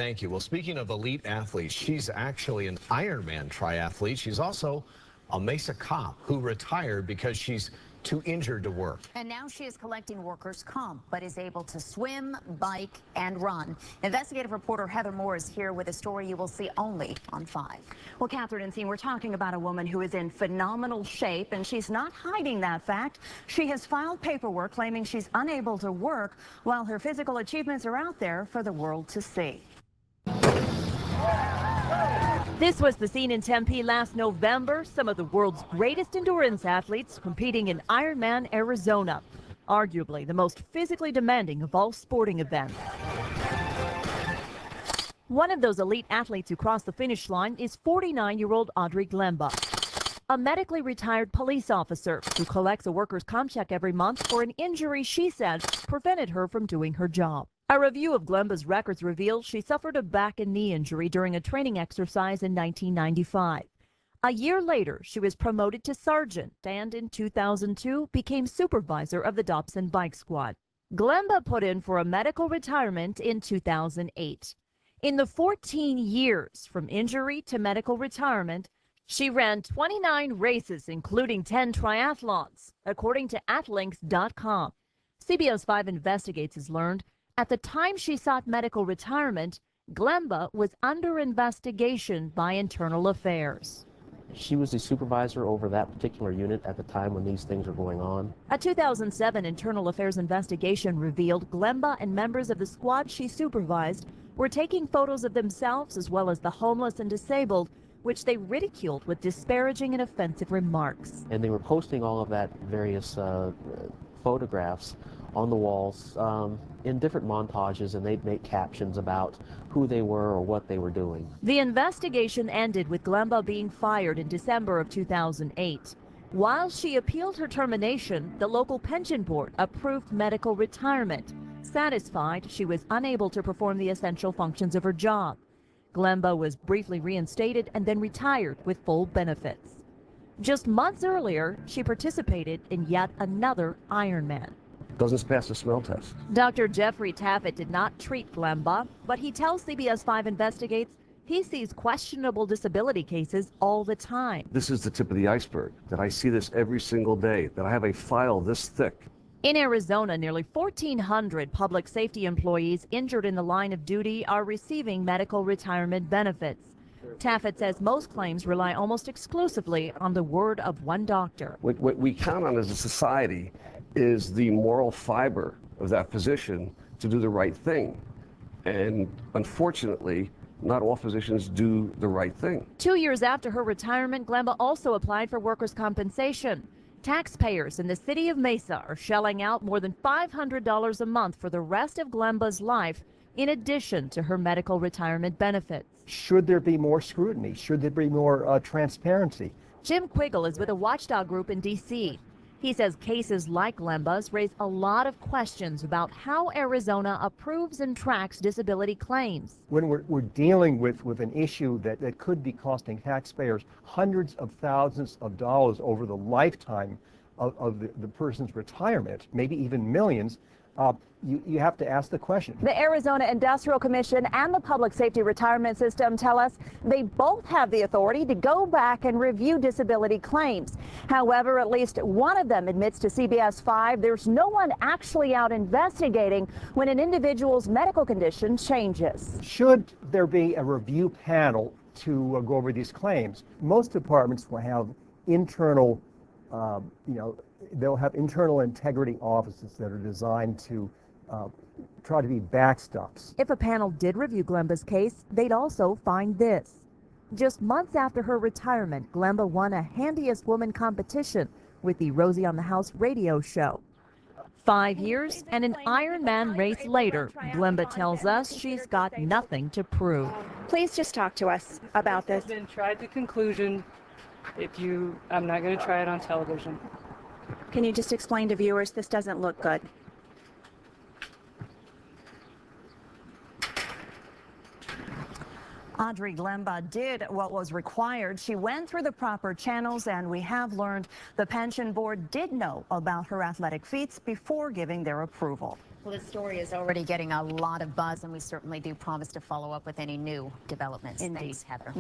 Thank you. Well, speaking of elite athletes, she's actually an Ironman triathlete. She's also a Mesa cop who retired because she's too injured to work. And now she is collecting workers' comp, but is able to swim, bike, and run. Investigative reporter Heather Moore is here with a story you will see only on 5. Well, Catherine and Sean, we're talking about a woman who is in phenomenal shape, and she's not hiding that fact. She has filed paperwork claiming she's unable to work while her physical achievements are out there for the world to see. This was the scene in Tempe last November. Some of the world's greatest endurance athletes competing in Ironman, Arizona, arguably the most physically demanding of all sporting events. One of those elite athletes who crossed the finish line is 49-year-old Audrey Glemba, a medically retired police officer who collects a workers' comp check every month for an injury she said prevented her from doing her job. A review of Glemba's records reveals she suffered a back and knee injury during a training exercise in 1995. A year later, she was promoted to sergeant and in 2002 became supervisor of the Dobson Bike Squad. Glemba put in for a medical retirement in 2008. In the 14 years from injury to medical retirement, she ran 29 races, including 10 triathlons, according to Athlinks.com. CBS 5 Investigates has learned at the time she sought medical retirement, Glemba was under investigation by Internal Affairs. She was the supervisor over that particular unit at the time when these things were going on. A 2007 Internal Affairs investigation revealed Glemba and members of the squad she supervised were taking photos of themselves as well as the homeless and disabled, which they ridiculed with disparaging and offensive remarks. And they were posting all of that various photographs on the walls in different montages, and they'd make captions about who they were or what they were doing. The investigation ended with Glemba being fired in December of 2008. While she appealed her termination, the local pension board approved medical retirement, satisfied she was unable to perform the essential functions of her job. Glemba was briefly reinstated and then retired with full benefits. Just months earlier, she participated in yet another Ironman. Doesn't pass the smell test. Dr. Jeffrey Taffet did not treat Glemba, but he tells CBS 5 Investigates he sees questionable disability cases all the time. This is the tip of the iceberg, that I see this every single day, that I have a file this thick. In Arizona, nearly 1,400 public safety employees injured in the line of duty are receiving medical retirement benefits. Taffet says most claims rely almost exclusively on the word of one doctor. What we count on as a society is the moral fiber of that physician to do the right thing. And unfortunately, not all physicians do the right thing. 2 years after her retirement, Glemba also applied for workers' compensation. Taxpayers in the city of Mesa are shelling out more than $500 a month for the rest of Glemba's life, in addition to her medical retirement benefits. Should there be more scrutiny? Should there be more transparency? Jim Quiggle is with a watchdog group in D.C. He says cases like Glemba's raise a lot of questions about how Arizona approves and tracks disability claims. When we're dealing with an issue that could be costing taxpayers hundreds of thousands of dollars over the lifetime of the person's retirement, maybe even millions, you have to ask the question. The Arizona Industrial Commission and the Public Safety Retirement System tell us they both have the authority to go back and review disability claims. However, at least one of them admits to CBS 5 there's no one actually out investigating when an individual's medical condition changes. Should there be a review panel to go over these claims? Most departments will have internal, they'll have internal integrity offices that are designed to try to be backstops. If a panel did review Glemba's case, they'd also find this. Just months after her retirement, Glemba won a Handiest Woman competition with the Rosie on the House radio show. 5 years and an Ironman race later, Glemba tells us she's got nothing to prove. Please just talk to us about this. It's been tried to conclusion. I'm not going to try it on television. Can you just explain to viewers this doesn't look good? Audrey Glemba did what was required. She went through the proper channels, and we have learned the pension board did know about her athletic feats before giving their approval. Well, this story is already getting a lot of buzz, and we certainly do promise to follow up with any new developments. Indeed. Thanks, Heather.